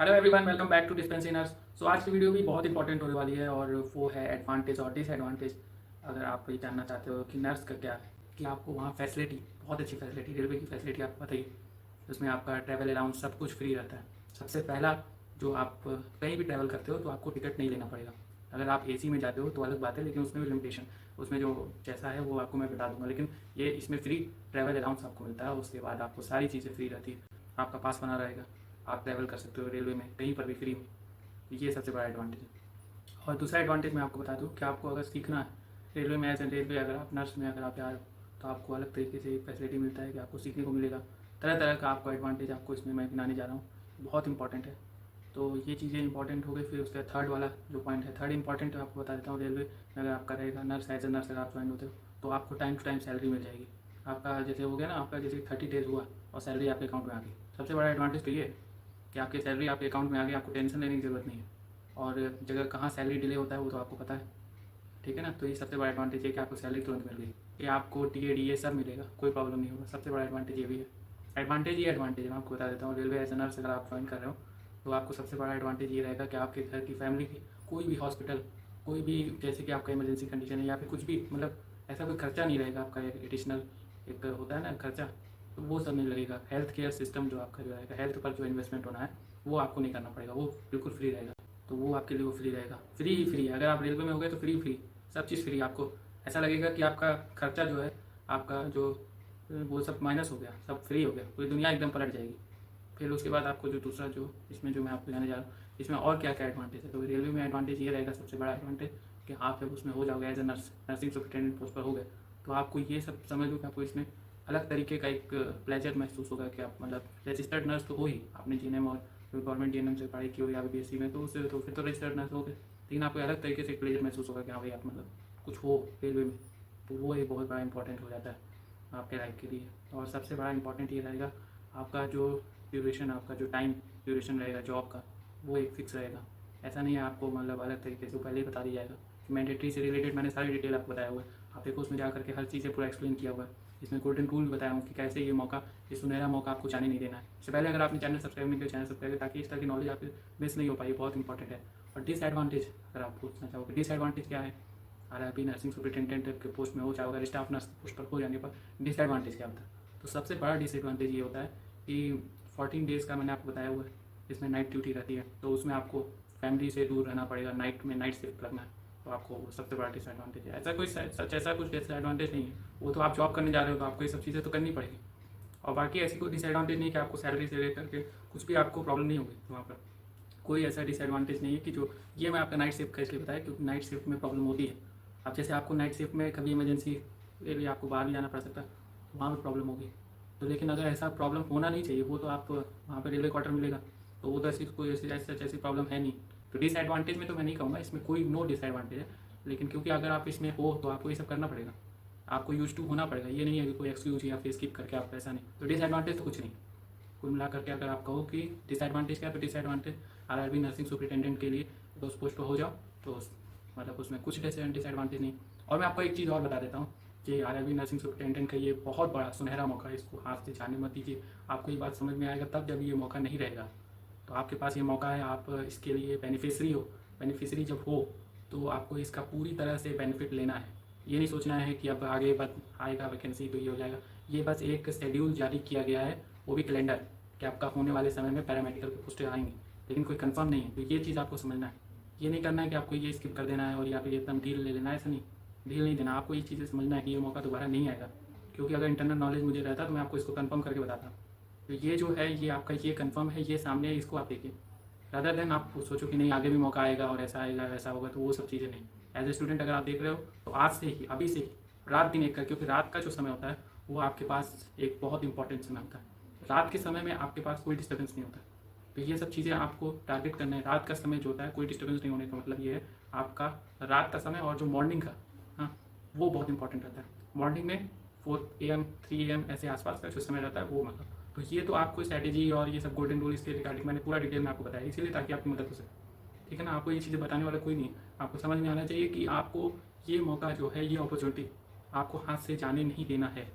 Hello everyone, welcome back to डिस्पेंसिनर्स। So आज की वीडियो भी बहुत इंपॉर्टेंट होने वाली है और वो है एडवांटेज और डिसएडवांटेज। अगर आप ये जानना चाहते हो कि नर्स का क्या है, कि आपको वहाँ फैसिलिटी, बहुत अच्छी फैसिलिटी, रेलवे की फैसिलिटी आपको बताइए। उसमें आपका ट्रैवल अलाउंस सब कुछ फ्री रहता है। सबसे पहला, जो आप कहीं भी ट्रैवल करते हो तो आपको टिकट नहीं लेना पड़ेगा। अगर आप एसी में जाते हो तो अलग बात है, लेकिन उसमें भी लिमिटेशन, उसमें जो जैसा है वो आपको मैं बता दूंगा। लेकिन ये इसमें फ्री ट्रैवल अलाउंस आपको मिलता है। उसके बाद आपको सारी चीज़ें फ्री रहती है। आपका पास बना रहेगा, आप ट्रैवल कर सकते हो रेलवे में कहीं पर भी फ्री में। ये सबसे बड़ा एडवांटेज है। और दूसरा एडवांटेज मैं आपको बता दूँ कि आपको अगर सीखना है रेलवे में, एज ए रेलवे अगर आप नर्स में अगर आप जा रहे हो तो आपको अलग तरीके से फैसिलिटी मिलता है कि आपको सीखने को मिलेगा। तरह तरह का आपको एडवांटेज आपको इसमें मैं गिनाने जा रहा हूँ, बहुत इंपॉर्टेंट है। तो ये चीज़ें इंपॉर्टेंट हो गई। फिर उसका थर्ड वाला जो पॉइंट है, थर्ड इंपॉर्टेंट आपको बता देता हूँ। रेलवे में अगर आपका रहेगा नर्स, एज ए नर्स अगर आप ज्वाइन होते हो तो आपको टाइम टू टाइम सैलरी मिल जाएगी। आपका जैसे हो गया ना, आपका जैसे 30 डेज हुआ और सैलरी आपके अकाउंट में आ गई। सबसे बड़ा एडवांटेज तो ये है कि आपकी सैलरी आपके अकाउंट में आ गई, आपको टेंशन लेने की ज़रूरत नहीं है। और जगह कहाँ सैलरी डिले होता है वो तो आपको पता है, ठीक है ना। तो ये सबसे बड़ा एडवांटेज है कि आपको सैलरी तुरंत मिल गई, कि आपको टीए सब मिलेगा, कोई प्रॉब्लम नहीं होगा। सबसे बड़ा एडवांटेज ये भी है। एडवांटेज ही एडवांटेज मैं आपको बता देता हूँ। रेलवे एज नर्स अगर आप ज्वाइन कर रहे हो तो आपको सबसे बड़ा एडवांटेज ये रहेगा कि आपके घर की फैमिली की कोई भी हॉस्पिटल, कोई भी, जैसे कि आपका इमरजेंसी कंडीशन है या फिर कुछ भी, मतलब ऐसा कोई खर्चा नहीं रहेगा आपका। एक एडिशनल एक होता है ना खर्चा, तो वो सब नहीं लगेगा। हेल्थ केयर सिस्टम जो आपका जो रहेगा, हेल्थ पर जो इन्वेस्टमेंट होना है वो आपको नहीं करना पड़ेगा, वो बिल्कुल फ्री रहेगा। तो वो आपके लिए वो फ्री रहेगा, फ्री ही फ्री। अगर आप रेलवे में हो गए तो फ्री फ्री, सब चीज़ फ्री। आपको ऐसा लगेगा कि आपका खर्चा जो है, आपका जो वो सब माइनस हो गया, सब फ्री हो गया, पूरी दुनिया एकदम पलट जाएगी। फिर उसके बाद आपको जो दूसरा जो इसमें जो मैं आपको जाने जा रहा हूँ, इसमें और क्या क्या एडवांटेज है। तो रेलवे में एडवांटेज ये रहेगा सबसे बड़ा एडवांटेज, कि आप जब उसमें हो जाओगे as a nurse, nursing superintendent post पर हो गए, तो आपको ये सब समझ लो कि आपको इसमें अलग तरीके का एक प्लेजर महसूस होगा कि आप मतलब रजिस्टर्ड नर्स तो हो ही, आपने जीएनएम और गवर्नमेंट जीएनएम से पढ़ाई की हो या बीएससी में, तो उससे तो फिर तो रजिस्टर्ड नर्स हो गए। लेकिन आपको अलग तरीके से एक प्लेजर महसूस होगा कि हाँ भाई आप मतलब कुछ हो रेलवे में। तो वो एक बहुत बड़ा इंपॉर्टेंट हो जाता है आपके लाइफ के लिए। और सबसे बड़ा इंपॉर्टेंट ये रहेगा, आपका जो ड्यूरेशन, आपका जो टाइम ड्यूरेशन रहेगा जॉब का, वो एक फिक्स रहेगा। ऐसा नहीं है आपको मतलब अलग तरीके से पहले ही बता दिया जाएगा कि मैंडेटरी से रिलेटेड मैंने सारी डिटेल आपको बताया हुआ है। आप देखो उसमें जा करके हर चीज़ें पूरा एक्सप्लेन किया हुआ है। इसमें गोल्डन रूल बताया हूँ कि कैसे ये मौका, ये सुनहरा मौका आपको जाने नहीं देना है। इससे पहले अगर आपने चैनल सब्सक्राइब नहीं किया, चैनल सब्सक्राइब ताकि इस तरह की नॉलेज आपकी मिस नहीं हो पाई, बहुत इंपॉर्टेंट है। और डिसएडवांटेज अगर आप पूछना चाहोगे, डिसएडवांटेज क्या है, आरआरबी नर्सिंग सुपरिटेंडेंट के पोस्ट में हो चाहे अगर स्टाफ नर्स पोस्ट पर हो जाने पर डिसएडवांटेज क्या होता है। तो सबसे बड़ा डिसएडवांटेज ये होता है कि 14 डेज़ का मैंने आपको बताया हुआ है, इसमें नाइट ड्यूटी रहती है, तो उसमें आपको फैमिली से दूर रहना पड़ेगा, नाइट में नाइट शिफ्ट लगना है। तो आपको सबसे बड़ा डिसएडवांटेज है। ऐसा कोई सच ऐसा कुछ डिसएडवांटेज नहीं है, वो तो आप जॉब करने जा रहे हो तो आपको ये सब चीज़ें तो करनी पड़ेगी। और बाकी ऐसी कोई डिसएडवांटेज नहीं कि आपको सैलरी से लेकर के कुछ भी आपको प्रॉब्लम नहीं होगी वहाँ पर। कोई ऐसा डिसएडवांटेज नहीं है कि जो, ये मैं आपका नाइट शिफ्ट का इसलिए बताया क्योंकि नाइट शिफ्ट में प्रॉब्लम होती है। अब जैसे आपको नाइट शिफ्ट में कभी इमरजेंसी के लिए आपको बाहर भी जाना पड़ सकता है, तो वहाँ पर प्रॉब्लम होगी। तो लेकिन अगर ऐसा प्रॉब्लम होना नहीं चाहिए, वो तो आप वहाँ पर रेलवे क्वार्टर मिलेगा, तो उधर से कोई ऐसी प्रॉब्लम है नहीं। तो डिसएडवांटेज में तो मैं नहीं कहूँगा, इसमें कोई नो डिसएडवांटेज है। लेकिन क्योंकि अगर आप इसमें हो तो आपको ये सब करना पड़ेगा, आपको यूज टू होना पड़ेगा। ये नहीं है कि कोई एक्सक्यूज या फिर स्किप करके आप, ऐसा नहीं। तो डिसएडवांटेज तो कुछ नहीं। कुल मिला करके अगर आप कहो कि डिसएडवांटेज क्या है, तो डिसएडवांटेज आरआरबी नर्सिंग सुपरिटेंडेंट के लिए तो उस पोस्ट पर हो जाओ तो मतलब उसमें कुछ डिसएडवांटेज नहीं। और मैं आपको एक चीज़ और बता देता हूँ कि आरआरबी नर्सिंग सुपरिटेंडेंट का ये बहुत बड़ा सुनहरा मौका है, इसको हाथ से जाने मत दीजिए। आपको ये बात समझ में आएगा तब जब ये मौका नहीं रहेगा। तो आपके पास ये मौका है, आप इसके लिए बेनिफिशरी हो। बेनिफिशरी जब हो तो आपको इसका पूरी तरह से बेनिफिट लेना है। ये नहीं सोचना है कि अब आगे बस आएगा वैकेंसी तो ये हो जाएगा। ये बस एक शेड्यूल जारी किया गया है, वो भी कैलेंडर, कि आपका होने वाले समय में पैरामेडिकल की पोस्टें आएंगी, लेकिन कोई कंफर्म नहीं है। तो ये चीज़ आपको समझना है। ये नहीं करना है कि आपको ये स्किप कर देना है और या फिर एकदम ढील ले लेना है, ऐसा नहीं। ढील नहीं देना, आपको ये चीज़ें समझना है कि ये मौका दोबारा नहीं आएगा। क्योंकि अगर इंटरनल नॉलेज मुझे रहता तो मैं आपको इसको कंफर्म करके बताता। तो ये जो है ये आपका ये कंफर्म है, ये सामने है, इसको आप देखिए। रादर देन आप सोचो कि नहीं आगे भी मौका आएगा और ऐसा आएगा वैसा होगा, तो वो सब चीज़ें नहीं। एज ए स्टूडेंट अगर आप देख रहे हो तो आज से ही, अभी से ही, रात दिन एक कर, क्योंकि रात का जो समय होता है वो आपके पास एक बहुत इंपॉर्टेंट समय होता है। रात के समय में आपके पास कोई डिस्टर्बेंस नहीं होता। तो ये सब चीज़ें आपको टारगेट करना है। रात का समय जो होता है कोई डिस्टर्बेंस नहीं होने का मतलब ये है आपका रात का समय, और जो मॉर्निंग का, हाँ, वो बहुत इंपॉर्टेंट रहता है। मॉर्निंग में 4 AM 3 AM ऐसे आसपास का जो समय रहता है वो मतलब। तो ये तो आपको स्ट्रैटेजी और ये सब गोल्डन रूल इसके रिगार्डिंग मैंने पूरा डिटेल में आपको बताया, इसीलिए ताकि आपकी मदद हो सके, ठीक है ना। आपको ये चीज़ें बताने वाला कोई नहीं, आपको समझ में आना चाहिए कि आपको ये मौका जो है, ये अपॉर्चुनिटी आपको हाथ से जाने नहीं देना है।